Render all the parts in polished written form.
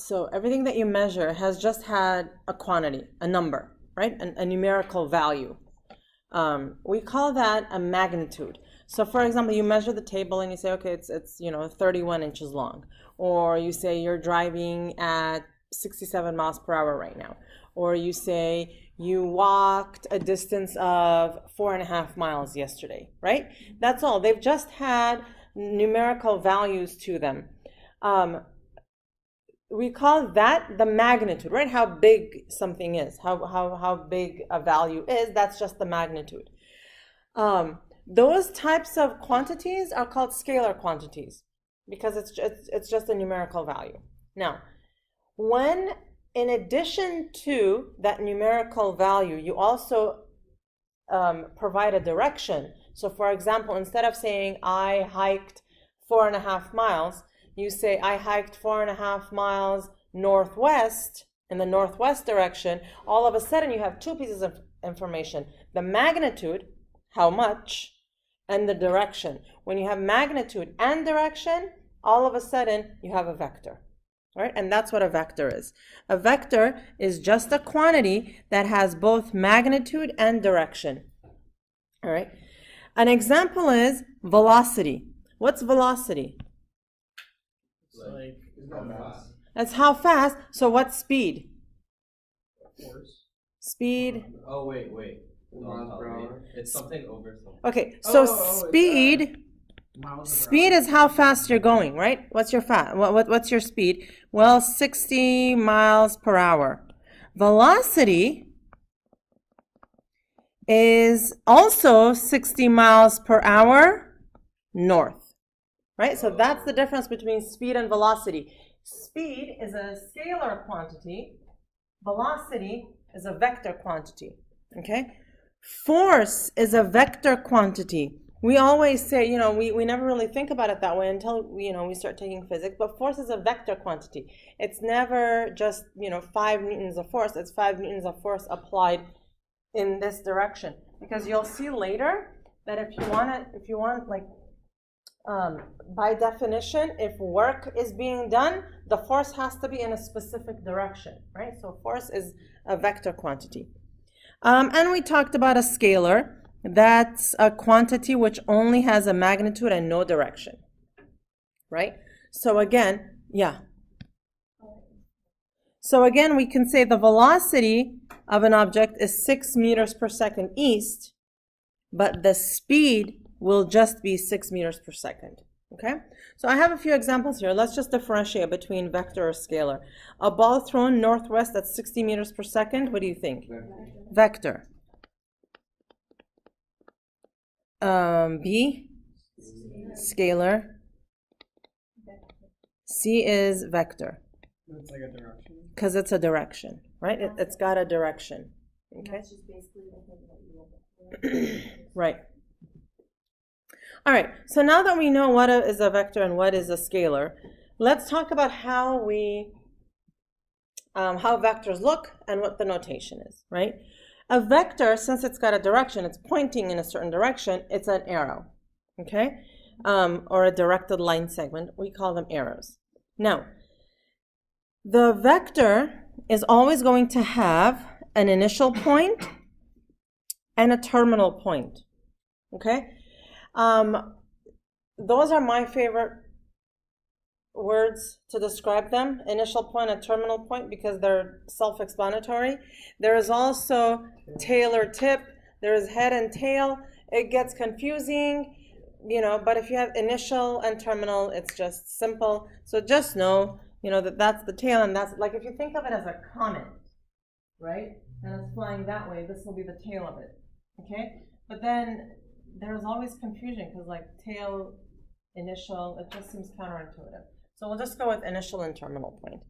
So everything that you measure has just had a quantity, a number, right? A numerical value. We call that a magnitude. So for example, you measure the table and you say, okay, it's 31 inches long. Or you say you're driving at 67 miles per hour right now. Or you say you walked a distance of 4.5 miles yesterday, right? That's all. They've just had numerical values to them. We call that the magnitude, right? How big something is, how big a value is, that's just the magnitude. Those types of quantities are called scalar quantities because it's just a numerical value. Now, when in addition to that numerical value, you also provide a direction. So for example, instead of saying I hiked 4.5 miles, you say I hiked 4.5 miles northwest, in the northwest direction. All of a sudden you have two pieces of information: the magnitude, how much, and the direction. When you have magnitude and direction, all of a sudden you have a vector. All right? And that's what a vector is. A vector is just a quantity that has both magnitude and direction. All right? An example is velocity. What's velocity? That's how fast. So what's speed? Force. Speed. Oh, wait. Miles per hour. It's something over something. Okay, so speed is how fast you're going, right? What's your what's your speed? Well, 60 miles per hour. Velocity is also 60 miles per hour north, right? So that's the difference between speed and velocity. Speed is a scalar quantity. Velocity is a vector quantity, okay? Force is a vector quantity. We always say, we never really think about it that way until, we start taking physics, but force is a vector quantity. It's never just, 5 newtons of force. It's 5 newtons of force applied in this direction. Because you'll see later that if you want by definition, if work is being done, the force has to be in a specific direction, right? So force is a vector quantity. And we talked about a scalar. That's a quantity which only has a magnitude and no direction, right? So again, we can say the velocity of an object is 6 meters per second east, but the speed will just be 6 meters per second, okay? So I have a few examples here. Let's just differentiate between vector or scalar. A ball thrown northwest at 60 meters per second, what do you think? Vector. B, scalar. C is vector. It's like a direction. Because it's a direction, right? It's got a direction. Okay. Right. All right. So now that we know what is a vector and what is a scalar, let's talk about how vectors look and what the notation is, right? A vector, since it's got a direction, it's pointing in a certain direction, it's an arrow, okay? Or a directed line segment. We call them arrows. Now, the vector is always going to have an initial point and a terminal point, okay? Those are my favorite words to describe them, initial point and terminal point, because they're self-explanatory. There is also tail or tip. There is head and tail. It gets confusing, but if you have initial and terminal, it's just simple. So just know, that that's the tail, and that's like if you think of it as a comet, right? And it's flying that way, this will be the tail of it, okay? But then there's always confusion because tail, initial, it just seems counterintuitive. So we'll just go with initial and terminal point.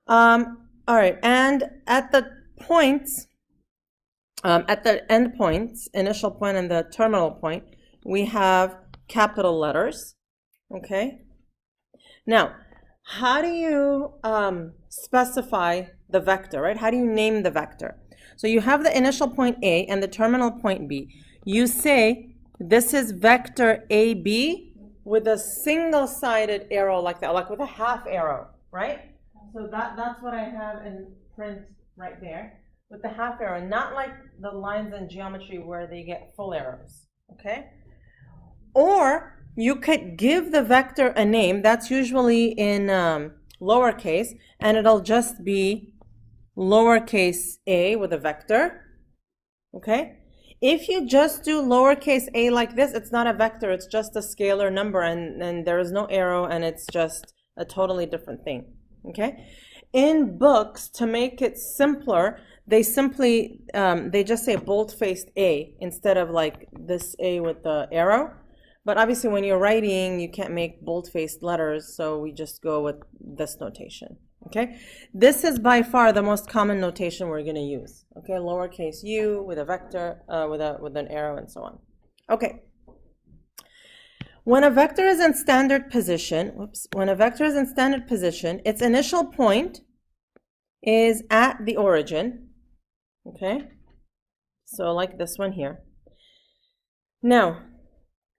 All right, and at the points, at the end points, initial point and the terminal point, we have capital letters, okay? Now, how do you specify the vector, right? How do you name the vector? So you have the initial point A and the terminal point B. You say, this is vector AB with a single-sided arrow like that, like with a half arrow, right? So that's what I have in print right there with the half arrow, not like the lines in geometry where they get full arrows, okay? Or you could give the vector a name, that's usually in lowercase, and it'll just be lowercase a with a vector, okay? If you just do lowercase a like this, it's not a vector, it's just a scalar number, and there is no arrow, and it's just a totally different thing, okay? In books, to make it simpler, they simply, they just say bold-faced a instead of like this a with the arrow. But obviously when you're writing, you can't make bold-faced letters, so we just go with this notation, okay? This is by far the most common notation we're going to use, okay? Lowercase u with a vector, with an arrow and so on. Okay. When a vector is in standard position, when a vector is in standard position, its initial point is at the origin, okay? So like this one here. Now,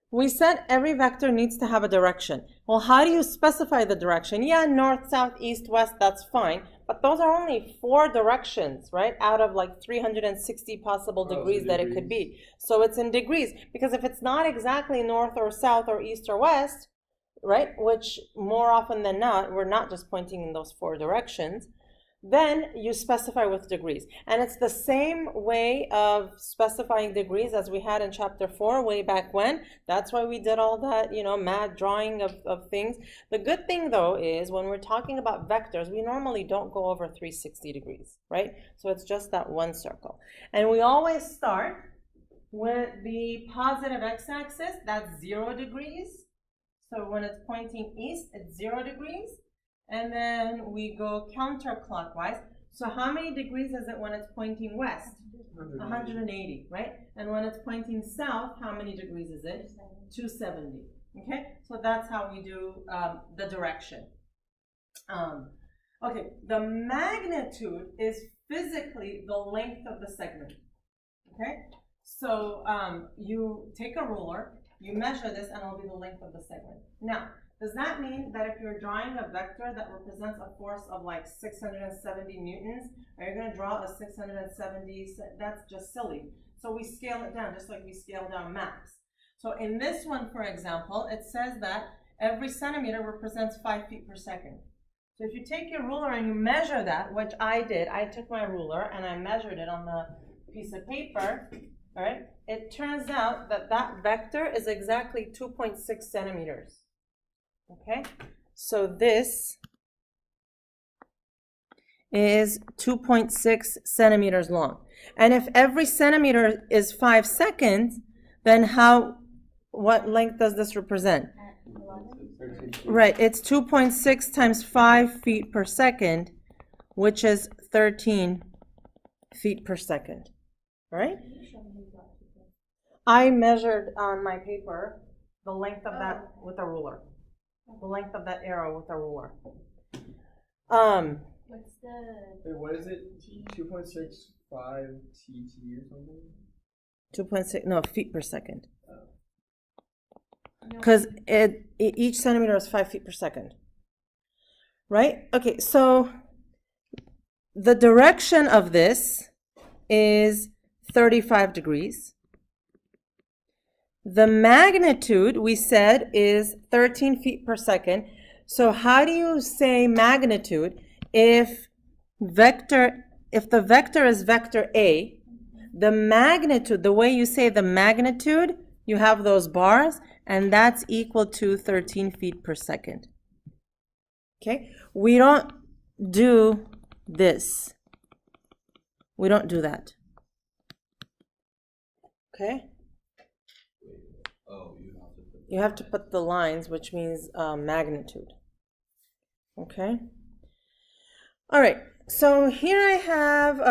we said every vector needs to have a direction. Well, how do you specify the direction? Yeah, north, south, east, west, that's fine. But those are only 4 directions, right? Out of like 360 possible degrees that it could be. So it's in degrees. Because if it's not exactly north or south or east or west, right? Which more often than not, we're not just pointing in those 4 directions. Then you specify with degrees. And it's the same way of specifying degrees as we had in chapter 4 way back when. That's why we did all that, mad drawing of things. The good thing, though, is when we're talking about vectors, we normally don't go over 360 degrees, right? So it's just that one circle. And we always start with the positive x-axis, that's 0 degrees. So when it's pointing east, it's 0 degrees. And then we go counterclockwise. So how many degrees is it when it's pointing west? 180, right? And when it's pointing south, how many degrees is it? 270. Okay, so that's how we do the direction. Okay, the magnitude is physically the length of the segment. Okay, so you take a ruler, you measure this, and it'll be the length of the segment. Now, does that mean that if you're drawing a vector that represents a force of like 670 newtons, are you going to draw a 670? That's just silly. So we scale it down, just like we scale down max. So in this one, for example, it says that every centimeter represents 5 feet per second. So if you take your ruler and you measure that, which I did, I took my ruler and I measured it on the piece of paper, all right? It turns out that that vector is exactly 2.6 centimeters. Okay, so this is 2.6 centimeters long. And if every centimeter is 5 seconds, then what length does this represent? Right, it's 2.6 times 5 feet per second, which is 13 feet per second, right? I measured on my paper the length of that with a ruler. The length of that arrow with a ruler. What's the... Wait, what is it? 2.65 TT or something? 2.6, no, feet per second. Because each centimeter is 5 feet per second. Right? Okay, so the direction of this is 35 degrees. The magnitude, we said, is 13 feet per second. So how do you say magnitude if the vector is vector A, the magnitude, the way you say the magnitude, you have those bars, and that's equal to 13 feet per second. Okay? We don't do this. We don't do that. Okay? You have to put the lines, which means magnitude. Okay? All right. So here I have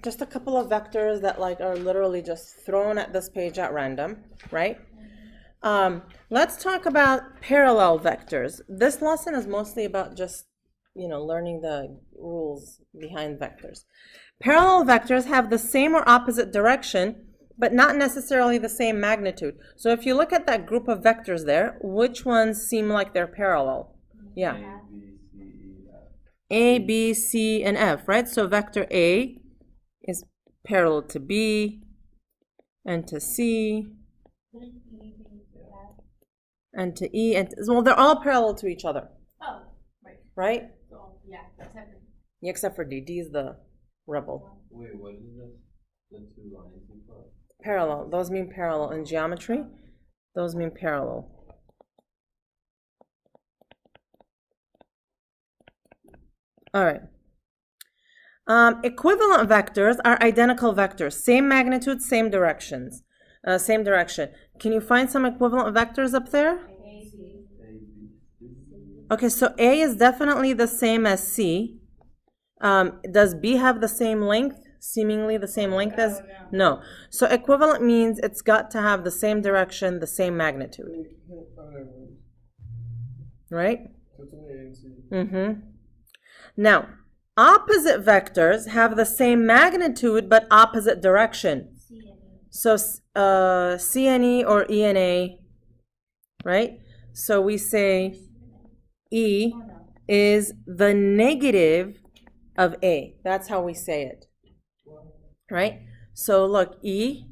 just a couple of vectors that are literally just thrown at this page at random, right? Let's talk about parallel vectors. This lesson is mostly about just, learning the rules behind vectors. Parallel vectors have the same or opposite direction, but not necessarily the same magnitude. So if you look at that group of vectors there, which ones seem like they're parallel? Yeah. A, B, C, and F, right? So vector A is parallel to B and to C and to E, and well, they're all parallel to each other. Oh, right. Right? So, yeah, Except for D. D is the rebel. Wait, what is this? The two lines you put? Parallel. Those mean parallel in geometry. Those mean parallel. All right. Equivalent vectors are identical vectors, same magnitude, same directions, same direction. Can you find some equivalent vectors up there? Okay, so A is definitely the same as C. Does B have the same length? Seemingly the same length as? No. So equivalent means it's got to have the same direction, the same magnitude. Right? Mm-hmm. Now, opposite vectors have the same magnitude but opposite direction. So C and E or E and A, right? So we say E is the negative of A. That's how we say it. Right? So look, E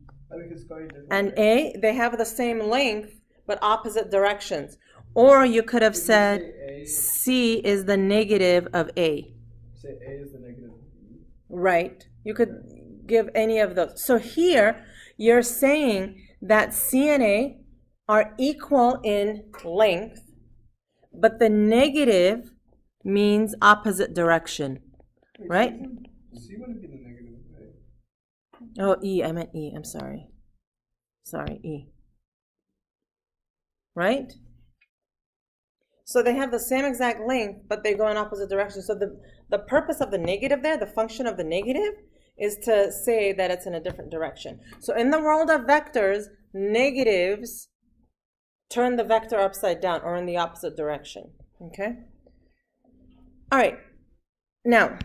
and A, they have the same length but opposite directions. Or you could have said C is the negative of A. Say A is the negative of B. Right. You could give any of those. So here, you're saying that C and A are equal in length, but the negative means opposite direction. Right? C wouldn't be the negative of A. Oh, E. I meant E. I'm sorry. Sorry, E. Right? So they have the same exact length, but they go in opposite directions. So the purpose of the negative there, the function of the negative, is to say that it's in a different direction. So in the world of vectors, negatives turn the vector upside down or in the opposite direction. Okay? All right. Now,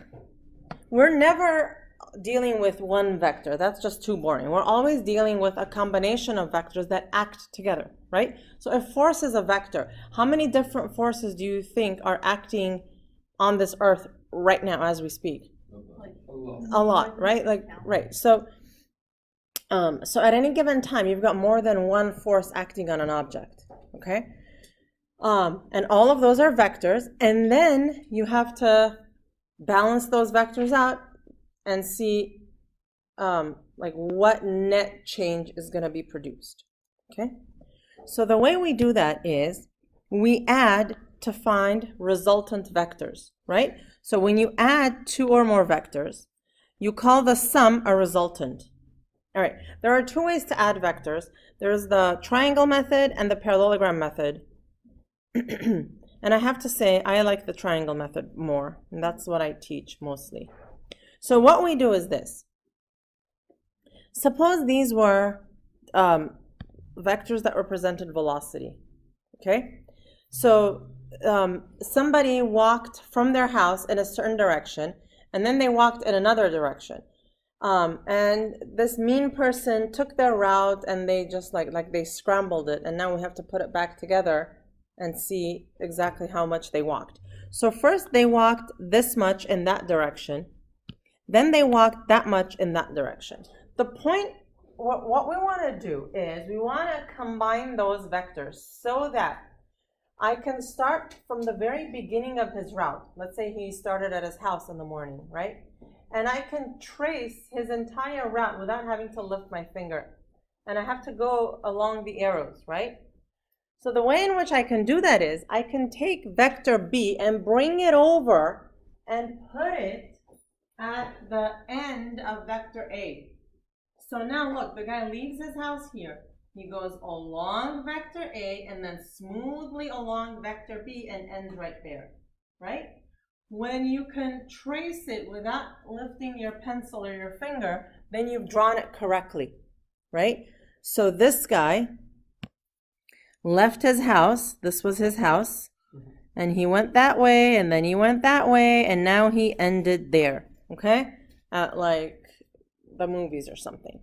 we're never dealing with one vector. That's just too boring. We're always dealing with a combination of vectors that act together, right? So if force is a vector, how many different forces do you think are acting on this earth right now as we speak? A lot, right? Like, right. So at any given time, you've got more than one force acting on an object, okay? And all of those are vectors, and then you have to balance those vectors out and see like what net change is going to be produced. Okay, so the way we do that is we add to find resultant vectors, right? So when you add two or more vectors, you call the sum a resultant. All right, there are two ways to add vectors. There's the triangle method and the parallelogram method. And I have to say I like the triangle method more, and that's what I teach mostly. So what we do is this. Suppose these were vectors that represented velocity, okay? So somebody walked from their house in a certain direction, and then they walked in another direction. And this mean person took their route, and they just like they scrambled it, and now we have to put it back together and see exactly how much they walked. So first they walked this much in that direction. Then they walked that much in that direction. The point, what we want to do is we want to combine those vectors so that I can start from the very beginning of his route. Let's say he started at his house in the morning, right? And I can trace his entire route without having to lift my finger. And I have to go along the arrows, right? So the way in which I can do that is I can take vector B and bring it over and put it at the end of vector A. So now look, the guy leaves his house here. He goes along vector A and then smoothly along vector B and ends right there, right? When you can trace it without lifting your pencil or your finger, then you've drawn it correctly, right? So this guy left his house, this was his house, and he went that way, and then he went that way, and now he ended there. Okay, at like the movies or something.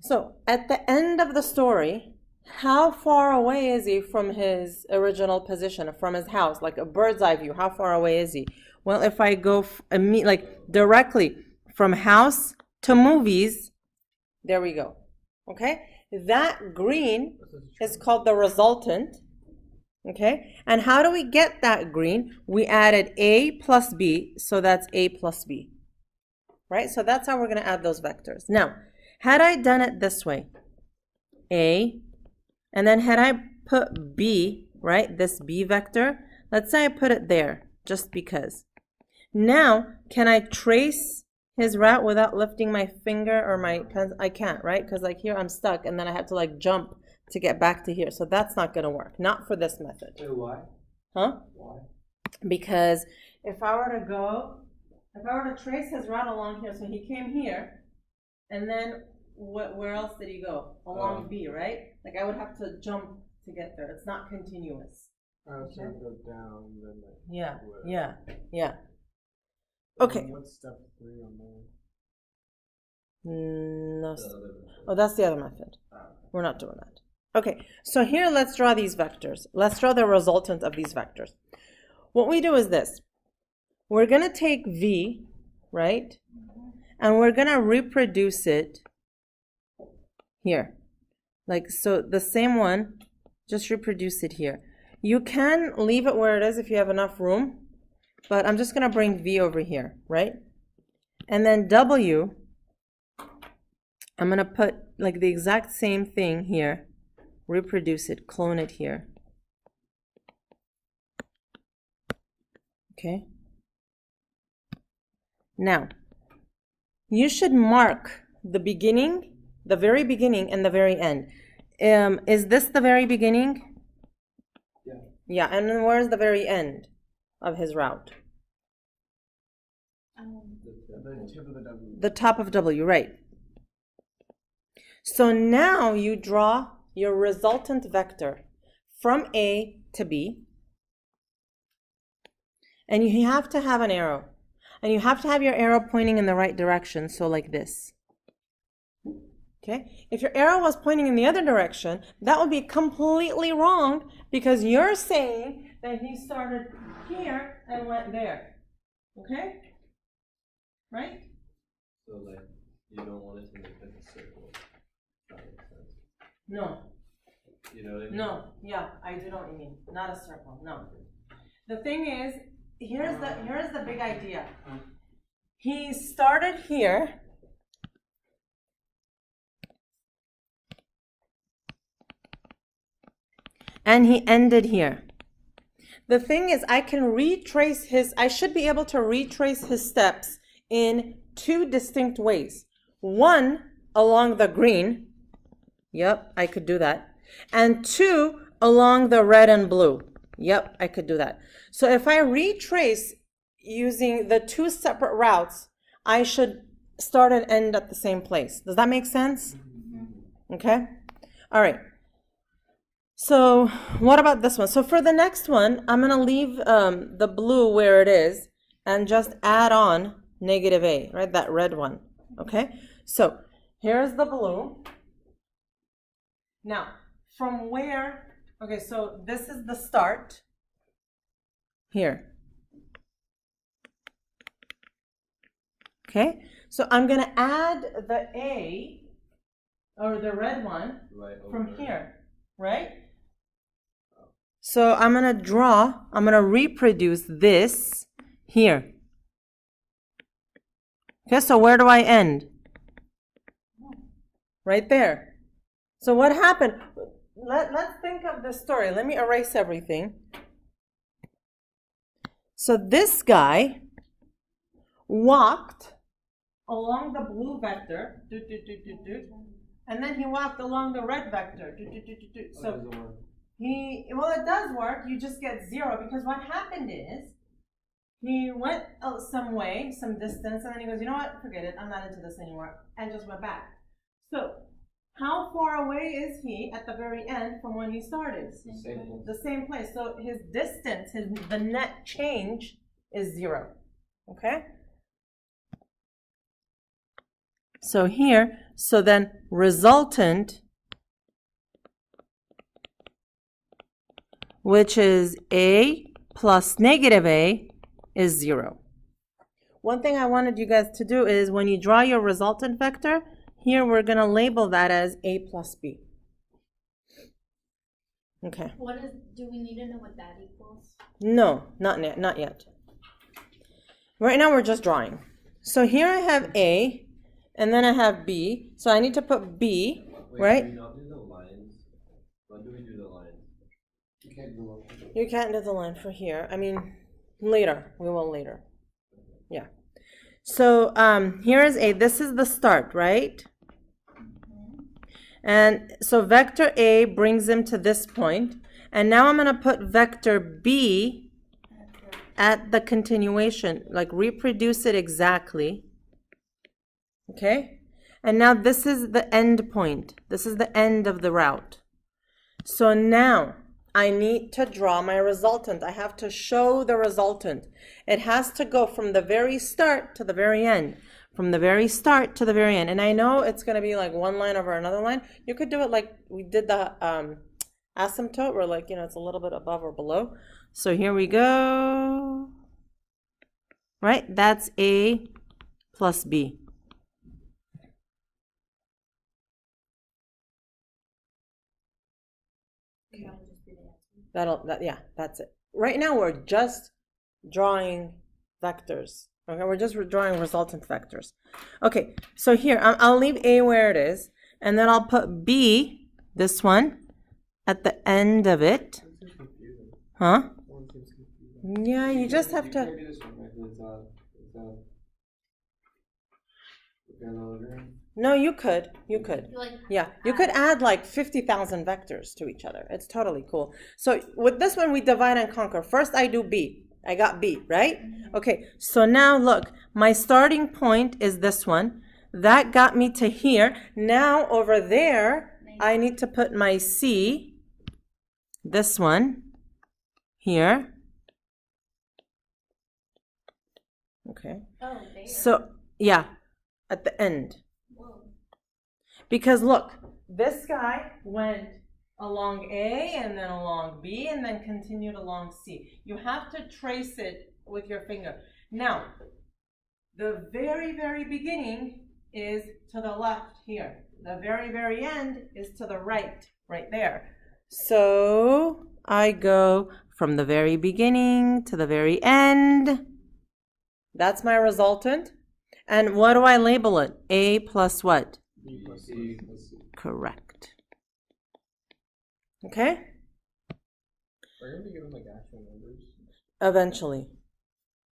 So at the end of the story, how far away is he from his original position, from his house? Like a bird's eye view, how far away is he? Well, if I go directly from house to movies, there we go. Okay? That green is called the resultant. Okay? And how do we get that green? We added A plus B, so that's A plus B. Right? So that's how we're going to add those vectors. Now, had I done it this way, A, and then had I put B, right, this B vector, let's say I put it there, just because. Now, can I trace his route without lifting my finger or my pen? I can't, right? Because like here I'm stuck, and then I have to like jump to get back to here. So that's not going to work, not for this method. Wait, why? Huh? Why? Because if I were to trace his route along here, so he came here, and then where else did he go? Along B, right? Like I would have to jump to get there. It's not continuous. So go down, then Yeah. Okay. What's step 3 on there? No. Oh, that's the other method. We're not doing that. Okay, so here let's draw these vectors. Let's draw the resultant of these vectors. What we do is this. We're going to take V, right? And we're going to reproduce it here. Like, so the same one, just reproduce it here. You can leave it where it is if you have enough room, but I'm just going to bring V over here, right? And then W, I'm going to put like the exact same thing here. Reproduce it, clone it here. Okay. Now, you should mark the beginning, the very beginning, and the very end. Is this the very beginning? Yeah. Yeah, and then where's the very end of his route? The tip of the W. The top of W, right. So now you draw your resultant vector from A to B, and you have to have an arrow, and you have to have your arrow pointing in the right direction, so like this. Okay, if your arrow was pointing in the other direction, that would be completely wrong, because you're saying that he started here and went there. Okay, right? So like you don't want it to look like a circle. That makes sense. No. You know what I mean? No, yeah, I do know what you mean. Not a circle, no. The thing is, here's the big idea. He started here, and he ended here. The thing is, I should be able to retrace his steps in 2 distinct ways. One, along the green. Yep, I could do that. And 2, along the red and blue. Yep, I could do that. So if I retrace using the 2 separate routes, I should start and end at the same place. Does that make sense? Okay? All right. So what about this one? So for the next one, I'm going to leave the blue where it is and just add on negative A, right? That red one. Okay? So here's the blue. Now, from where, okay, so this is the start here. Okay, so I'm going to add the A, or the red one, from here, right? So I'm going to reproduce this here. Okay, so where do I end? Right there. So what happened? Let's think of this story. Let me erase everything. So this guy walked along the blue vector, and then he walked along the red vector. So it does work. You just get 0, because what happened is he went some distance, and then he goes, you know what? Forget it. I'm not into this anymore, and just went back. So how far away is he at the very end from when he started? The same place. So his distance, the net change is 0. Okay? So here, so then resultant which is a plus negative a, is 0. One thing I wanted you guys to do is when you draw your resultant vector, here we're going to label that as a plus b. Okay. Do we need to know what that equals? No, not yet. Right now we're just drawing. So here I have a, and then I have b. So I need to put b, Wait, right? do we not do the lines? When do we do the lines? You can't do one. You can't do the line for here. I mean, later. We will later. Yeah. So here is a. This is the start, right? And so vector A brings him to this point. And now I'm going to put vector B at the continuation, like reproduce it exactly. Okay? And now this is the end point. This is the end of the route. So now I need to draw my resultant. I have to show the resultant. It has to go from the very start to the very end. From the very start to the very end. And I know it's going to be like one line over another line. You could do it like we did the asymptote, where like, it's a little bit above or below. So here we go. Right? That's A plus B. Yeah, that's it. Right now we're just drawing vectors. Okay, we're just drawing resultant vectors. Okay, so here, I'll leave A where it is, and then I'll put B, this one, at the end of it. Huh? Yeah, you just have to... No, you could. You could. Yeah, you could add like 50,000 vectors to each other. It's totally cool. So with this one, we divide and conquer. First, I do B. I got B, right? Okay, so now look, my starting point is this one. That got me to here. Now over there, I need to put my C, this one, here. Okay. Oh, there. So, yeah, at the end. Whoa. Because look, this guy went along A and then along B and then continued along C. You have to trace it with your finger. Now, the very, very beginning is to the left here. The very, very end is to the right there. So I go from the very beginning to the very end. That's my resultant. And what do I label it? A plus what? B plus C. Correct. Okay? Are you going to be given like actual numbers? Eventually.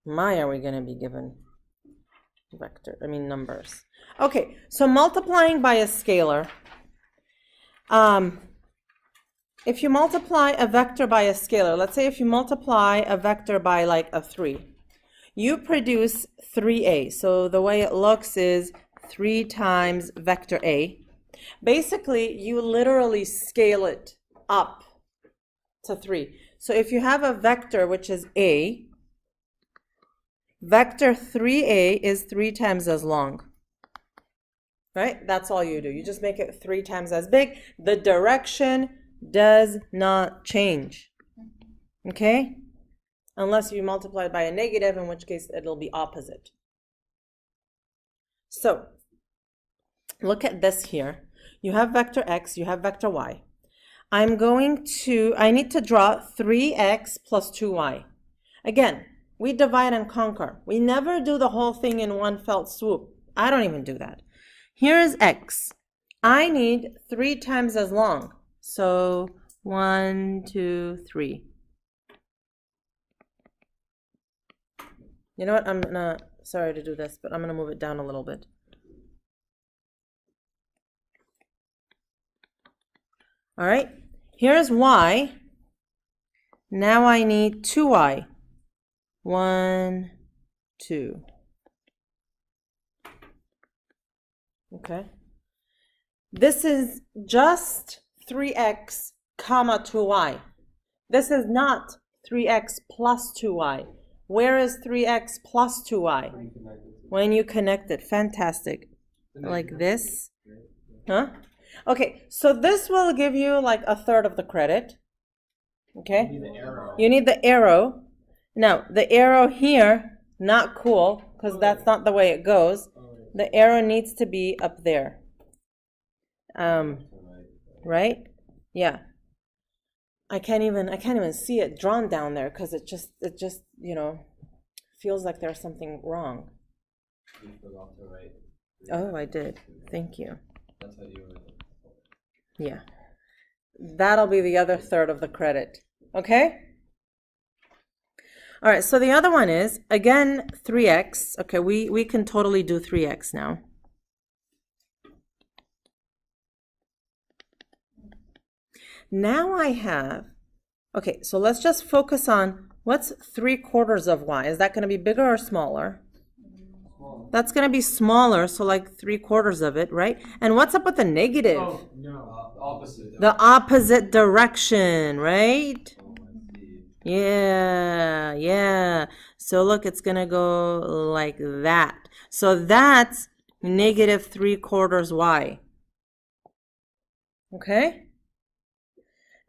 Are we going to be given numbers? Okay, so multiplying by a scalar. If you multiply a vector by a scalar, let's say if you multiply a vector by like a 3, you produce 3a. So the way it looks is 3 times vector a. Basically, you literally scale it up to 3. So if you have a vector which is a, vector 3a is 3 times as long. Right? That's all you do. You just make it 3 times as big. The direction does not change. Okay? Unless you multiply it by a negative, in which case it'll be opposite. So, look at this here. You have vector x, you have vector y. I need to draw 3x plus 2y. Again, we divide and conquer. We never do the whole thing in one fell swoop. I don't even do that. Here is x. I need 3 times as long. So 1, 2, 3. You know what? Sorry to do this, but I'm gonna move it down a little bit. All right, here's y. Now I need 2y. 1, 2. Okay. This is just 3x comma 2y. This is not 3x plus 2y. Where is 3x plus 2y? When you connect it. Fantastic. Like this. Huh? Okay, so this will give you like a third of the credit. Okay? Need the arrow. You need the arrow. Now, the arrow here, not cool, because that's not the way it goes. The arrow needs to be up there. Right? Yeah. I can't even see it drawn down there because it just, feels like there's something wrong. You forgot to write. Oh, I did. Thank you. That's how you were. Yeah. That'll be the other third of the credit. Okay? All right, so the other one is, again, 3x. Okay, we can totally do 3x now. Now I have, okay, so let's just focus on what's 3/4 of y. Is that going to be bigger or smaller? Small. That's going to be smaller, so like 3/4 of it, right? And what's up with the negative? Oh, no. Opposite. The opposite direction, right? Oh, I see. Yeah. So look, it's going to go like that. So that's negative 3/4 y. Okay?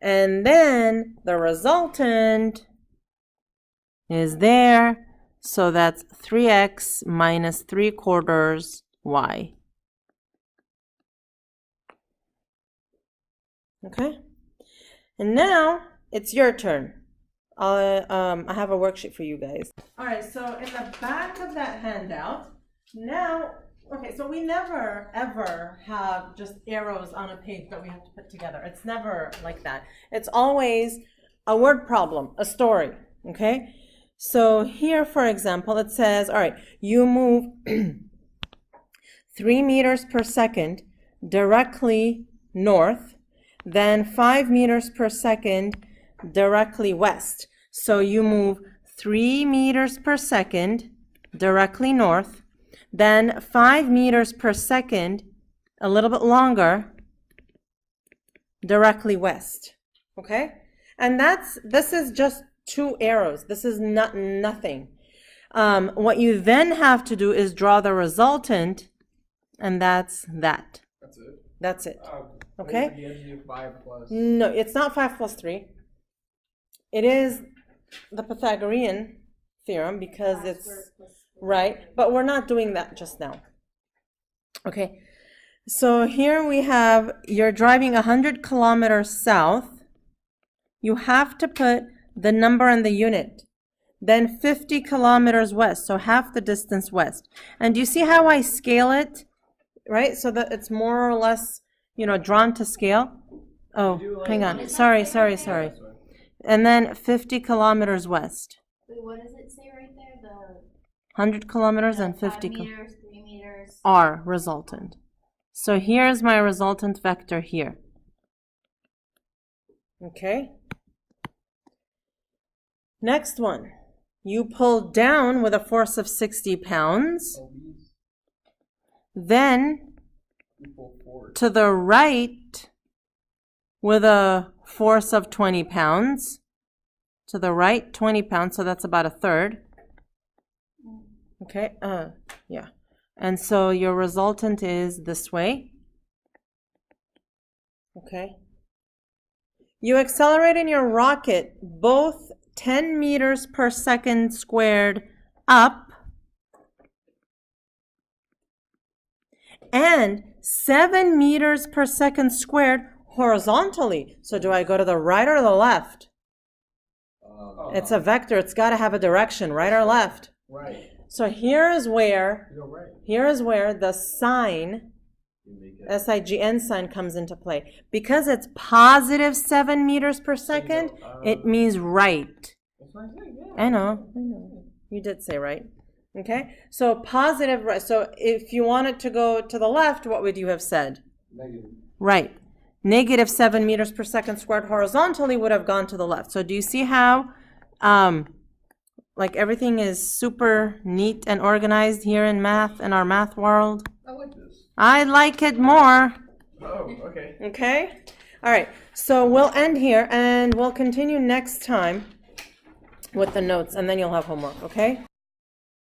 And then the resultant is there. So that's 3x minus 3/4 y. Okay? And now it's your turn. I have a worksheet for you guys. All right, so in the back of that handout, now, okay, so we never ever have just arrows on a page that we have to put together. It's never like that. It's always a word problem, a story, okay? So here, for example, it says, all right, you move 3 meters per second directly north, then 5 meters per second directly west. So you move 3 meters per second directly north, then 5 meters per second, a little bit longer, directly west. Okay? And this is just 2 arrows. This is nothing. What you then have to do is draw the resultant, and that's that. That's it. That's it. Oh, Okay? It gives you 5 plus. No, it's not 5 plus 3. It is the Pythagorean theorem because it's right, but we're not doing that just now. Okay, so here we have, you're driving 100 kilometers south. You have to put the number and the unit. Then 50 kilometers west, so half the distance west. And do you see how I scale it? Right, so that it's more or less, drawn to scale. Oh, hang on. Sorry. And then 50 kilometers west. Wait, what does it say right there? The 100 kilometers and 50 5 meters, 3 meters. are resultant. So here's my resultant vector here. Okay. Next one. You pull down with a force of 60 pounds. Then to the right with a force of 20 pounds. To the right, 20 pounds, so that's about a third. Okay, yeah. And so your resultant is this way. Okay. You accelerate in your rocket both 10 meters per second squared up and 7 meters per second squared horizontally. So do I go to the right or the left? It's a vector. It's got to have a direction, right or left. Right. So here is where Right. the sign, SIGN sign, comes into play. Because it's positive 7 meters per second, it means right. That's what I said, yeah. I know. You did say right. Okay? So positive right. So if you wanted to go to the left, what would you have said? Negative. Right. Negative 7 meters per second squared horizontally would have gone to the left. So do you see how like everything is super neat and organized here in math, in our math world? I like this. I like it more. Oh, okay. Okay? All right. So we'll end here and we'll continue next time with the notes, and then you'll have homework, okay?